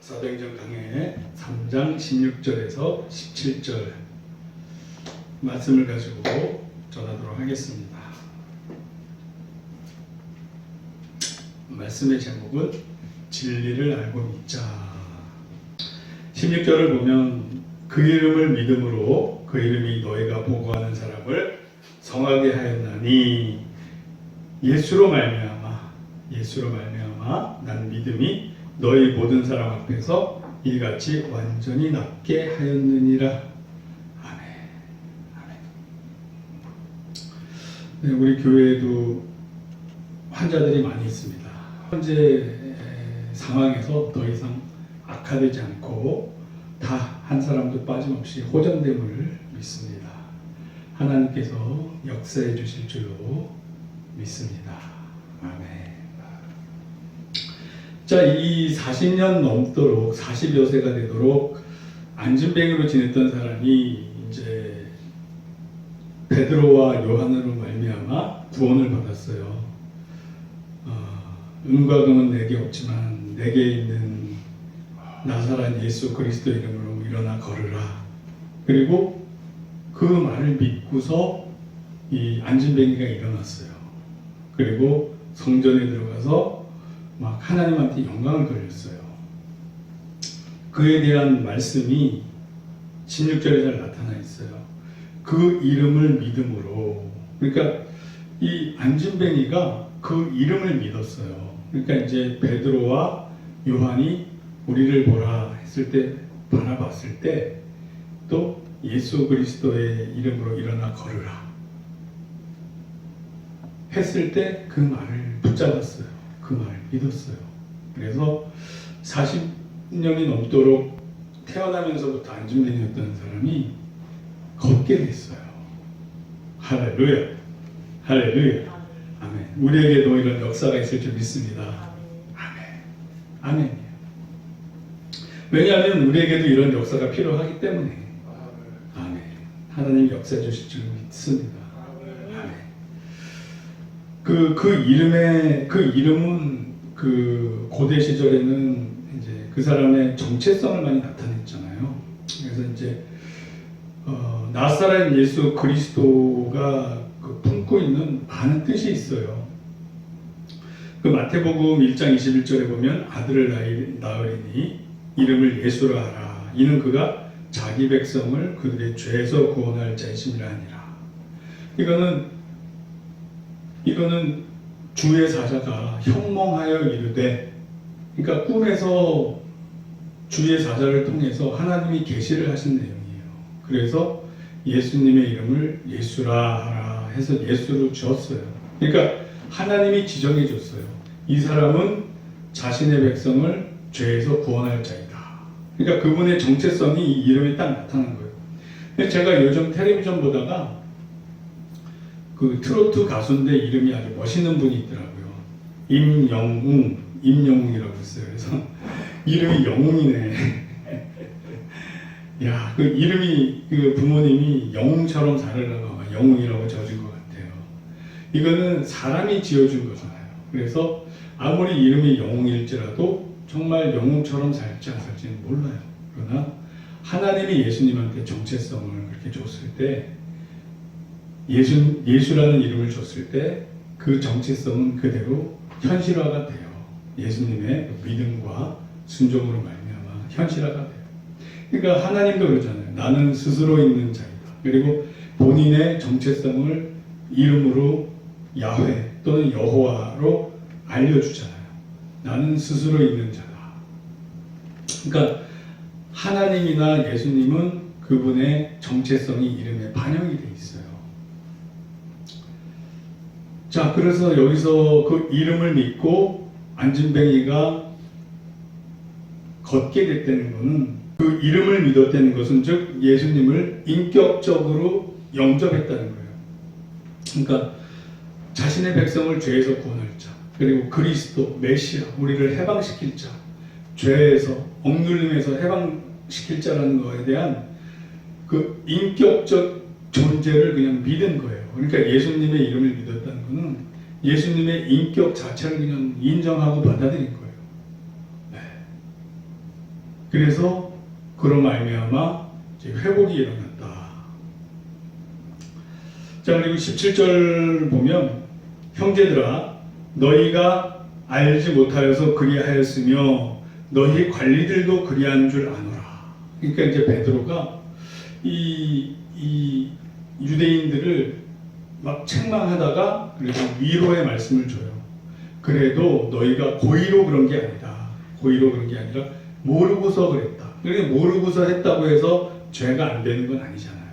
사도행전 강해 3장 16절에서 17절 말씀을 가지고 전하도록 하겠습니다. 말씀의 제목은 진리를 알고 믿자. 16절을 보면 그 이름을 믿음으로 그 이름이 너희가 보고하는 사람을 성하게 하였나니 예수로 말미암아 난 믿음이 너희 모든 사람 앞에서 이같이 완전히 낫게 하였느니라. 아멘. 아멘. 네, 우리 교회에도 환자들이 많이 있습니다. 현재 상황에서 더 이상 악화되지 않고 다 한 사람도 빠짐없이 호전됨을 믿습니다. 하나님께서 역사해 주실 줄로 믿습니다. 아멘. 자, 이 40년 넘도록 40여 세가 되도록 안진뱅이로 지냈던 사람이 이제 베드로와 요한으로 말미암아 구원을 받았어요. 은과 금은 내게 없지만 내게 있는 나사렛 예수 그리스도 이름으로 일어나 걸으라. 그리고 그 말을 믿고서 이 안진뱅이가 일어났어요. 그리고 성전에 들어가서 막 하나님한테 영광을 돌렸어요. 그에 대한 말씀이 16절에 잘 나타나 있어요. 그 이름을 믿음으로. 그러니까 이 안진뱅이가 그 이름을 믿었어요. 그러니까 이제 베드로와 요한이 우리를 보라 했을 때, 바라봤을 때 또 예수 그리스도의 이름으로 일어나 걸으라 했을 때 그 말을 붙잡았어요. 그 말을 믿었어요. 그래서 40년이 넘도록 태어나면서부터 안진뱅이였던 사람이 걷게 됐어요. 할렐루야. 할렐루야. 아멘. 우리에게도 이런 역사가 있을 줄 믿습니다. 아멘. 아멘. 왜냐하면 우리에게도 이런 역사가 필요하기 때문에. 아멘. 하나님 역사해 주실 줄 믿습니다. 아멘. 그 이름은 그 고대 시절에는 이제 그 사람의 정체성을 많이 나타냈잖아요. 그래서 이제 나사렛 예수 그리스도가 그 품고 있는 많은 뜻이 있어요. 그 마태복음 1장 21절에 보면 아들을 낳으리니 이름을 예수라 하라. 이는 그가 자기 백성을 그들의 죄에서 구원할 자이심이라 하니라. 이거는 주의 사자가 현몽하여 이르되, 그러니까 꿈에서 주의 사자를 통해서 하나님이 계시를 하신 내용이에요. 그래서 예수님의 이름을 예수라 하라 해서 예수로 지었어요. 그러니까 하나님이 지정해 줬어요. 이 사람은 자신의 백성을 죄에서 구원할 자이다. 그러니까 그분의 정체성이 이 이름에 딱 나타난 거예요. 근데 제가 요즘 텔레비전 보다가 그 트로트 가수인데 이름이 아주 멋있는 분이 있더라고요. 임영웅이라고 했어요. 그래서 이름이 영웅이네. 야, 그 이름이 그 부모님이 영웅처럼 살으라고 아마 영웅이라고 지어준 것 같아요. 이거는 사람이 지어준 거잖아요. 그래서 아무리 이름이 영웅일지라도 정말 영웅처럼 살지 안 살지는 몰라요. 그러나 하나님이 예수님한테 정체성을 그렇게 줬을 때, 예수라는 이름을 줬을 때 그 정체성은 그대로 현실화가 돼요. 예수님의 믿음과 순종으로 말미암아 현실화가 돼요. 그러니까 하나님도 그러잖아요. 나는 스스로 있는 자이다. 그리고 본인의 정체성을 이름으로 야훼 또는 여호와로 알려주잖아요. 나는 스스로 있는 자다. 그러니까 하나님이나 예수님은 그분의 정체성이 이름에 반영이 돼 있어요. 자, 그래서 여기서 그 이름을 믿고 안진뱅이가 걷게 됐다는 것은, 그 이름을 믿었다는 것은 즉 예수님을 인격적으로 영접했다는 거예요. 그러니까 자신의 백성을 죄에서 구원할 자, 그리고 그리스도 메시아, 우리를 해방시킬 자, 죄에서 억눌림에서 해방시킬 자라는 것에 대한 그 인격적 존재를 그냥 믿은 거예요. 그러니까 예수님의 이름을 믿었다는 것은 예수님의 인격 자체를 그냥 인정하고 받아들인 거예요. 네. 그래서 그로 말미암아 이제 회복이 일어났다. 자, 그리고 17절 보면 형제들아 너희가 알지 못하여서 그리하였으며 너희 관리들도 그리한 줄 아노라. 그러니까 이제 베드로가 이 유대인들을 막 책망하다가 그래도 위로의 말씀을 줘요. 그래도 너희가 고의로 그런 게 아니다. 고의로 그런 게 아니라 모르고서 그랬다. 그러니까 모르고서 했다고 해서 죄가 안 되는 건 아니잖아요.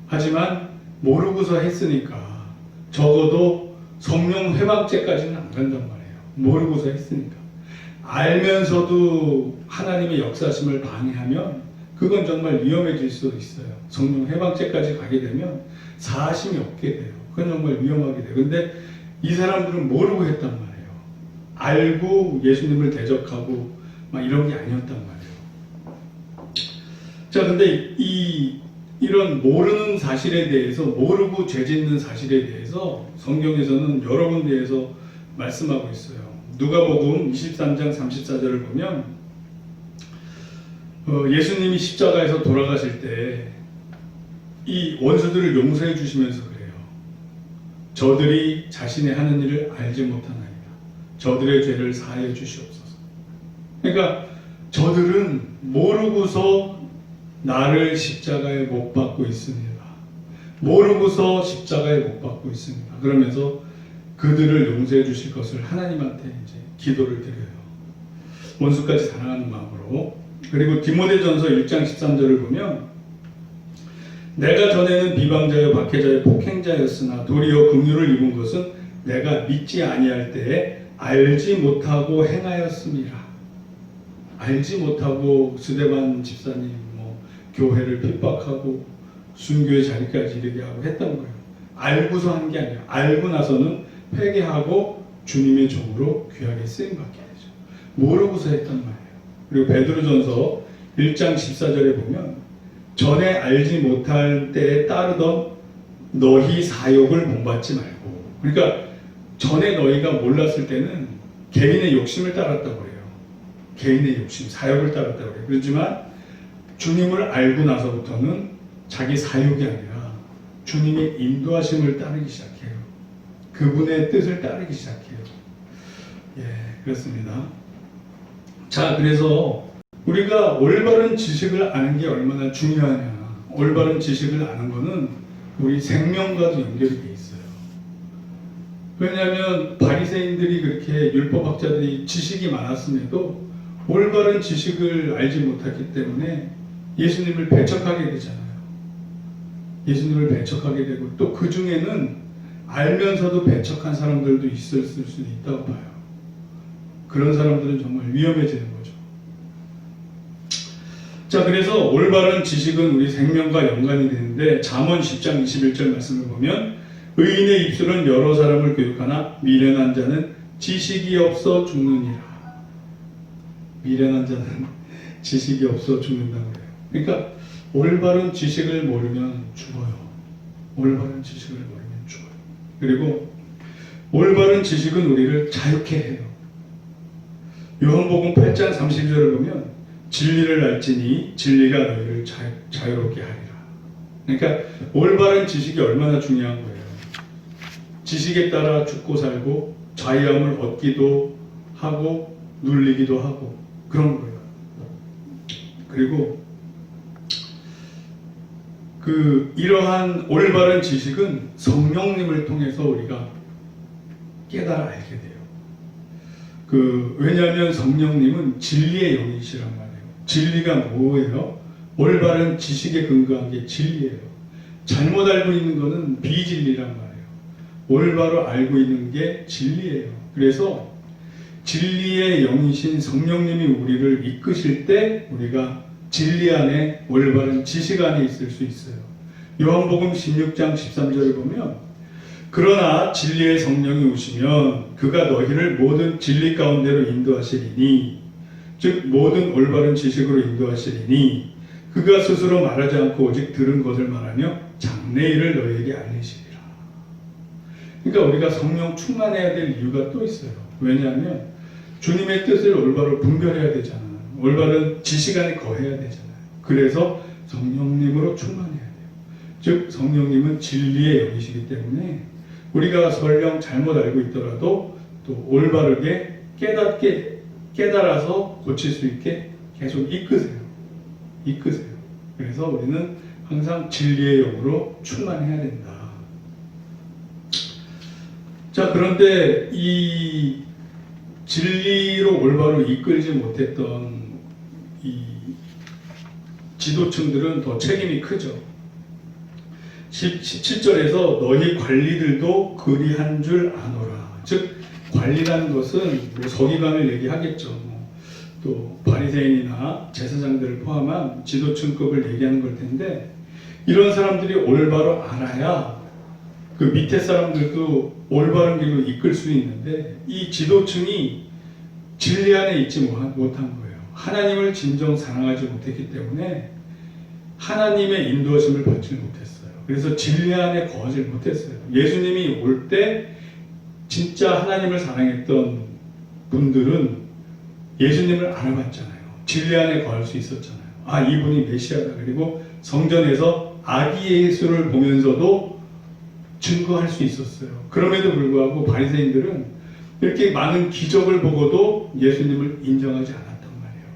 하지만 모르고서 했으니까 적어도 성령 회방죄까지는 안 간단 말이에요. 모르고서 했으니까. 알면서도 하나님의 역사심을 방해하면 그건 정말 위험해질 수도 있어요. 성령 해방죄까지 가게 되면 사심이 없게 돼요. 그건 정말 위험하게 돼요. 근데 이 사람들은 모르고 했단 말이에요. 알고 예수님을 대적하고 막 이런 게 아니었단 말이에요. 자, 근데 이런 모르는 사실에 대해서, 모르고 죄 짓는 사실에 대해서 성경에서는 여러 군데에서 말씀하고 있어요. 누가복음 23장 34절을 보면 예수님이 십자가에서 돌아가실 때 이 원수들을 용서해 주시면서 그래요. 저들이 자신의 하는 일을 알지 못하나이다. 저들의 죄를 사하여 주시옵소서. 그러니까 저들은 모르고서 나를 십자가에 못 박고 있습니다. 모르고서 십자가에 못 박고 있습니다. 그러면서 그들을 용서해 주실 것을 하나님한테 이제 기도를 드려요. 원수까지 사랑하는 마음으로. 그리고 디모데전서 1장 13절을 보면 내가 전에는 비방자여 박해자여 폭행자였으나 도리어 긍휼을 입은 것은 내가 믿지 아니할 때에 알지 못하고 행하였음이라. 알지 못하고 스데반 집사님 교회를 핍박하고 순교의 자리까지 이르게 하고 했던 거예요. 알고서 한 게 아니에요. 알고 나서는 회개하고 주님의 종으로 귀하게 쓰임받게 되죠. 모르고서 했단 말이에요. 그리고 베드로전서 1장 14절에 보면 전에 알지 못할 때에 따르던 너희 사욕을 본받지 말고, 그러니까 전에 너희가 몰랐을 때는 개인의 욕심을 따랐다고 그래요. 개인의 욕심, 사욕을 따랐다고 그래요. 그렇지만 주님을 알고 나서부터는 자기 사욕이 아니라 주님의 인도하심을 따르기 시작해요. 그분의 뜻을 따르기 시작해요. 예, 그렇습니다. 자, 그래서 우리가 올바른 지식을 아는 게 얼마나 중요하냐. 올바른 지식을 아는 거는 우리 생명과도 연결이 돼 있어요. 왜냐하면 바리새인들이 그렇게 율법학자들이 지식이 많았음에도 올바른 지식을 알지 못했기 때문에 예수님을 배척하게 되잖아요. 예수님을 배척하게 되고 또 그 중에는 알면서도 배척한 사람들도 있을 수도 있다고 봐요. 그런 사람들은 정말 위험해지는 거죠. 자, 그래서 올바른 지식은 우리 생명과 연관이 되는데 잠언 10장 21절 말씀을 보면 의인의 입술은 여러 사람을 교육하나 미련한 자는 지식이 없어 죽느니라. 미련한 자는 지식이 없어 죽는다고 해요. 그러니까 올바른 지식을 모르면 죽어요. 올바른 지식을 모르면 죽어요. 그리고 올바른 지식은 우리를 자유케 해요. 요한복음 8장 30절을 보면 진리를 알지니 진리가 너희를 자유롭게 하리라. 그러니까 올바른 지식이 얼마나 중요한 거예요. 지식에 따라 죽고 살고 자유함을 얻기도 하고 눌리기도 하고 그런 거예요. 그리고 이러한 올바른 지식은 성령님을 통해서 우리가 깨달아 알게 돼요. 왜냐하면 성령님은 진리의 영이시란 말이에요. 진리가 뭐예요? 올바른 지식에 근거한 게 진리예요. 잘못 알고 있는 것은 비진리란 말이에요. 올바로 알고 있는 게 진리예요. 그래서 진리의 영이신 성령님이 우리를 이끄실 때 우리가 진리 안에 올바른 지식 안에 있을 수 있어요. 요한복음 16장 13절을 보면 그러나 진리의 성령이 오시면 그가 너희를 모든 진리 가운데로 인도하시리니 즉 모든 올바른 지식으로 인도하시리니 그가 스스로 말하지 않고 오직 들은 것을 말하며 장래일을 너희에게 알리시리라. 그러니까 우리가 성령 충만해야 될 이유가 또 있어요. 왜냐하면 주님의 뜻을 올바로 분별해야 되잖아요. 올바른 지식 안에 거해야 되잖아요. 그래서 성령님으로 충만해야 돼요. 즉 성령님은 진리의 영이시기 때문에 우리가 설령 잘못 알고 있더라도 또 올바르게 깨달아서 고칠 수 있게 계속 이끄세요. 그래서 우리는 항상 진리의 영으로 충만해야 된다. 자, 그런데 이 진리로 올바로 이끌지 못했던 이 지도층들은 더 책임이 크죠. 17절에서 너희 관리들도 그리한 줄 아노라. 즉 관리라는 것은 뭐 서기관을 얘기하겠죠. 또 바리새인이나 제사장들을 포함한 지도층급을 얘기하는 걸 텐데, 이런 사람들이 올바로 알아야 그 밑에 사람들도 올바른 길로 이끌 수 있는데, 이 지도층이 진리 안에 있지 못한 거예요. 하나님을 진정 사랑하지 못했기 때문에 하나님의 인도하심을 받지 못했어요. 그래서 진리 안에 거하지 못했어요. 예수님이 올 때 진짜 하나님을 사랑했던 분들은 예수님을 알아봤잖아요. 진리 안에 거할 수 있었잖아요. 아, 이분이 메시아다. 그리고 성전에서 아기 예수를 보면서도 증거할 수 있었어요. 그럼에도 불구하고 바리새인들은 이렇게 많은 기적을 보고도 예수님을 인정하지 않았단 말이에요.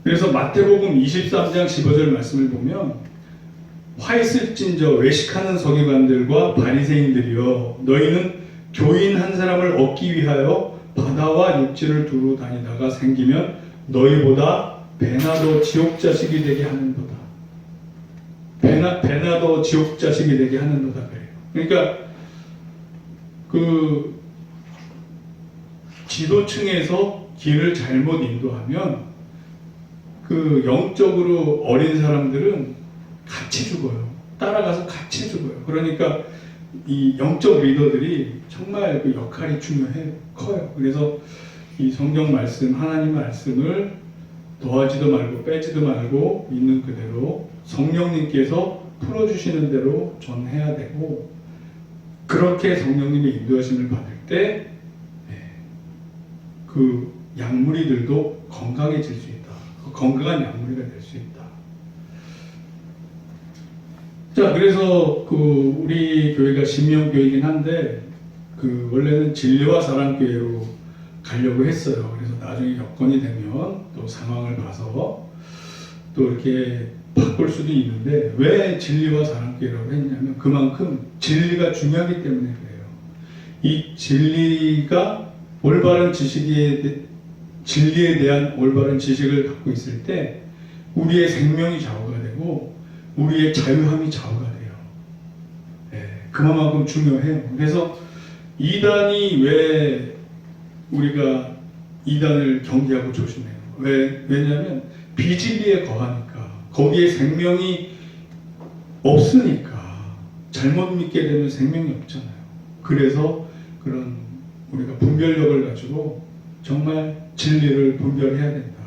그래서 마태복음 23장 15절 말씀을 보면, 화 있을진저 외식하는 서기관들과 바리새인들이여, 너희는 교인 한 사람을 얻기 위하여 바다와 육지를 두루 다니다가 생기면 너희보다 배나 더 지옥 자식이 되게 하는도다. 배나 더 지옥 자식이 되게 하는도다 그래요. 그러니까 그 지도층에서 길을 잘못 인도하면 그 영적으로 어린 사람들은 같이 죽어요. 따라가서 같이 죽어요. 그러니까 이 영적 리더들이 정말 그 역할이 커요. 그래서 이 성경 말씀, 하나님 말씀을 더하지도 말고 빼지도 말고 있는 그대로 성령님께서 풀어주시는 대로 전해야 되고, 그렇게 성령님의 인도하심을 받을 때 그 양무리들도 건강해질 수 있다. 건강한 양무리가 될 수 있다. 자, 그래서 그 우리 교회가 신명교회이긴 한데 그 원래는 진리와 사랑교회로 가려고 했어요. 그래서 나중에 여건이 되면 또 상황을 봐서 또 이렇게 바꿀 수도 있는데, 왜 진리와 사랑교회라고 했냐면 그만큼 진리가 중요하기 때문에 그래요. 이 진리가 올바른 진리에 대한 올바른 지식을 갖고 있을 때 우리의 생명이 좌우가 되고 우리의 자유함이 좌우가 돼요. 그만큼 중요해요. 그래서 이단이 왜 우리가 이단을 경계하고 조심해요. 왜냐하면 비진리에 거하니까, 거기에 생명이 없으니까. 잘못 믿게 되면 생명이 없잖아요. 그래서 그런 우리가 분별력을 가지고 정말 진리를 분별해야 된다.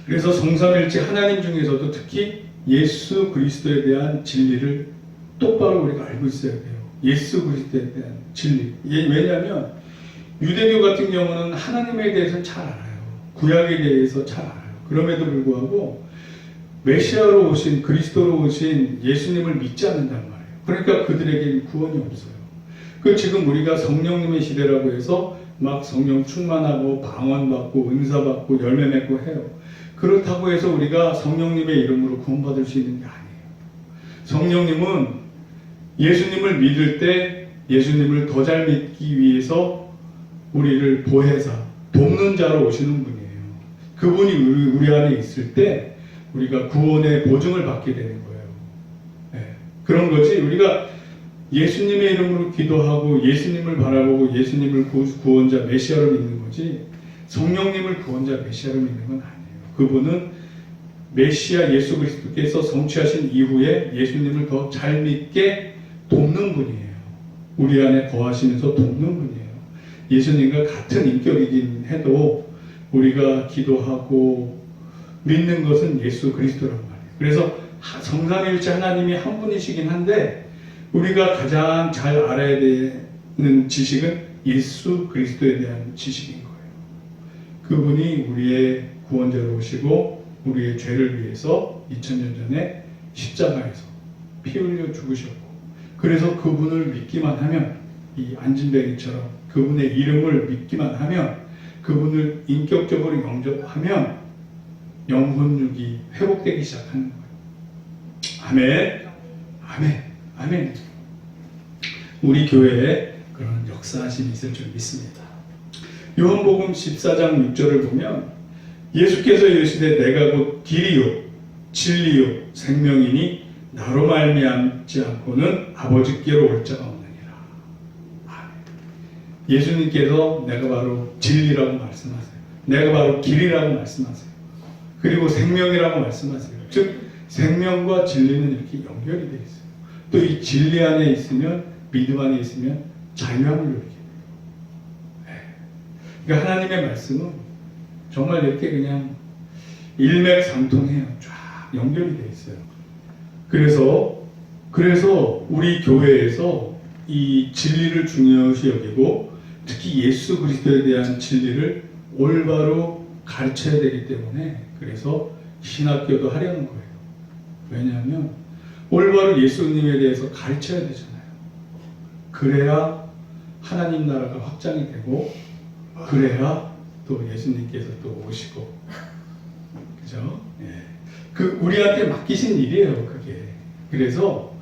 그래서 성삼일체 하나님 중에서도 특히 예수 그리스도에 대한 진리를 똑바로 우리가 알고 있어야 돼요. 예수 그리스도에 대한 진리. 왜냐하면 유대교 같은 경우는 하나님에 대해서는 잘 알아요. 구약에 대해서 잘 알아요. 그럼에도 불구하고 메시아로 오신, 그리스도로 오신 예수님을 믿지 않는단 말이에요. 그러니까 그들에게 구원이 없어요. 그 지금 우리가 성령님의 시대라고 해서 막 성령 충만하고 방언받고 은사받고 열매 맺고 해요. 그렇다고 해서 우리가 성령님의 이름으로 구원받을 수 있는 게 아니에요. 성령님은 예수님을 믿을 때 예수님을 더 잘 믿기 위해서 우리를 보혜사, 돕는 자로 오시는 분이에요. 그분이 우리 안에 있을 때 우리가 구원의 보증을 받게 되는 거예요. 그런 거지. 우리가 예수님의 이름으로 기도하고 예수님을 바라보고 예수님을 구원자 메시아로 믿는 거지, 성령님을 구원자 메시아로 믿는 건 아니에요. 그분은 메시아 예수 그리스도께서 성취하신 이후에 예수님을 더 잘 믿게 돕는 분이에요. 우리 안에 거하시면서 돕는 분이에요. 예수님과 같은 인격이긴 해도 우리가 기도하고 믿는 것은 예수 그리스도란 말이에요. 그래서 성삼일체 하나님이 한 분이시긴 한데 우리가 가장 잘 알아야 되는 지식은 예수 그리스도에 대한 지식인 거예요. 그분이 우리의 구원자로 오시고 우리의 죄를 위해서 2000년 전에 십자가에서 피 흘려 죽으셨고, 그래서 그분을 믿기만 하면, 이 안진뱅이처럼 그분의 이름을 믿기만 하면, 그분을 인격적으로 영접하면 영혼육이 회복되기 시작하는 거예요. 아멘, 아멘, 아멘. 우리 교회에 그런 역사하심이 있을 줄 믿습니다. 요한복음 14장 6절을 보면 예수께서 이르시되 내가 곧 길이요 진리요 생명이니 나로 말미암지 않고는 아버지께로 올 자가 없느니라. 아멘. 예수님께서 내가 바로 진리라고 말씀하세요. 내가 바로 길이라고 말씀하세요. 그리고 생명이라고 말씀하세요. 즉 생명과 진리는 이렇게 연결이 되어 있어요. 또 이 진리 안에 있으면, 믿음 안에 있으면 자유함을 누리게 돼요. 그러니까 하나님의 말씀은 정말 이렇게 그냥 일맥상통해요. 쫙 연결이 되어 있어요. 그래서 우리 교회에서 이 진리를 중요시 여기고, 특히 예수 그리스도에 대한 진리를 올바로 가르쳐야 되기 때문에, 그래서 신학교도 하려는 거예요. 왜냐하면 올바로 예수님에 대해서 가르쳐야 되잖아요. 그래야 하나님 나라가 확장이 되고, 그래야 또 예수님께서 또 오시고, 그죠? 예. 우리한테 맡기신 일이에요, 그게. 그래서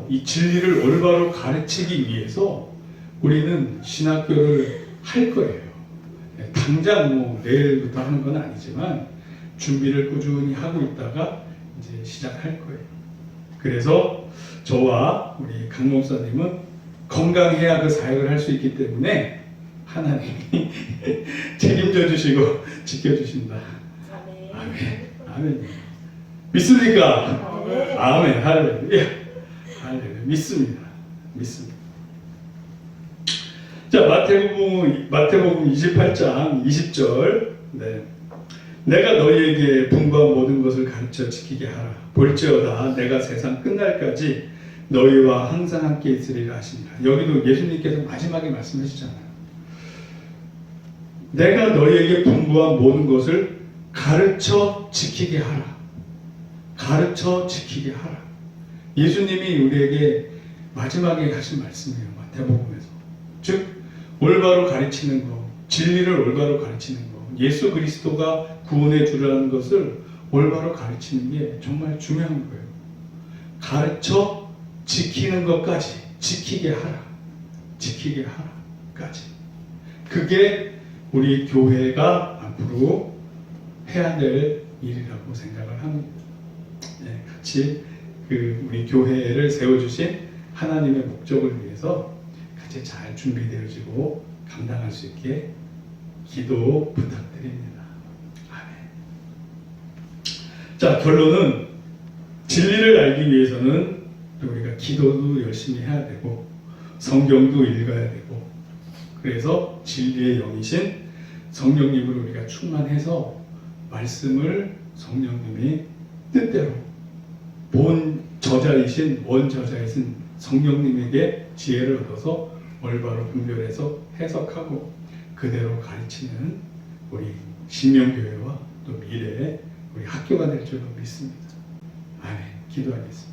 이 진리를 올바로 가르치기 위해서 우리는 신학교를 할 거예요. 예. 당장 내일부터 하는 건 아니지만 준비를 꾸준히 하고 있다가 이제 시작할 거예요. 그래서 저와 우리 강 목사님은 건강해야 그 사역을 할 수 있기 때문에 하나님이 책임져 주시고 지켜주신다. 아멘. 아멘. 믿습니까? 아멘. 할렐루야. 할렐루야. 믿습니다. 자, 마태복음 28장 20절. 네. 내가 너희에게 분부한 모든 것을 가르쳐 지키게 하라. 볼지어다 내가 세상 끝날까지 너희와 항상 함께 있으리라 하시니라. 여기도 예수님께서 마지막에 말씀하시잖아요. 내가 너희에게 분부한 모든 것을 가르쳐 지키게 하라. 가르쳐 지키게 하라. 예수님이 우리에게 마지막에 하신 말씀이에요. 마태복음에서. 즉 올바로 가르치는 것, 진리를 올바로 가르치는 것, 예수 그리스도가 구원의 주라는 것을 올바로 가르치는 게 정말 중요한 거예요. 가르쳐 지키는 것까지, 지키게 하라. 지키게 하라까지. 그게 우리 교회가 앞으로 해야 될 일이라고 생각을 합니다. 네, 같이 우리 교회를 세워주신 하나님의 목적을 위해서 같이 잘 준비되어지고 감당할 수 있게 기도 부탁드립니다. 아멘. 자, 결론은 진리를 알기 위해서는 우리가 기도도 열심히 해야 되고 성경도 읽어야 되고, 그래서 진리의 영이신 성령님을 우리가 충만해서 말씀을 성령님이 뜻대로 원저자이신 성령님에게 지혜를 얻어서 올바로 분별해서 해석하고 그대로 가르치는 우리 신명교회와 또 미래의 우리 학교가 될 줄로 믿습니다. 아멘. 기도하겠습니다.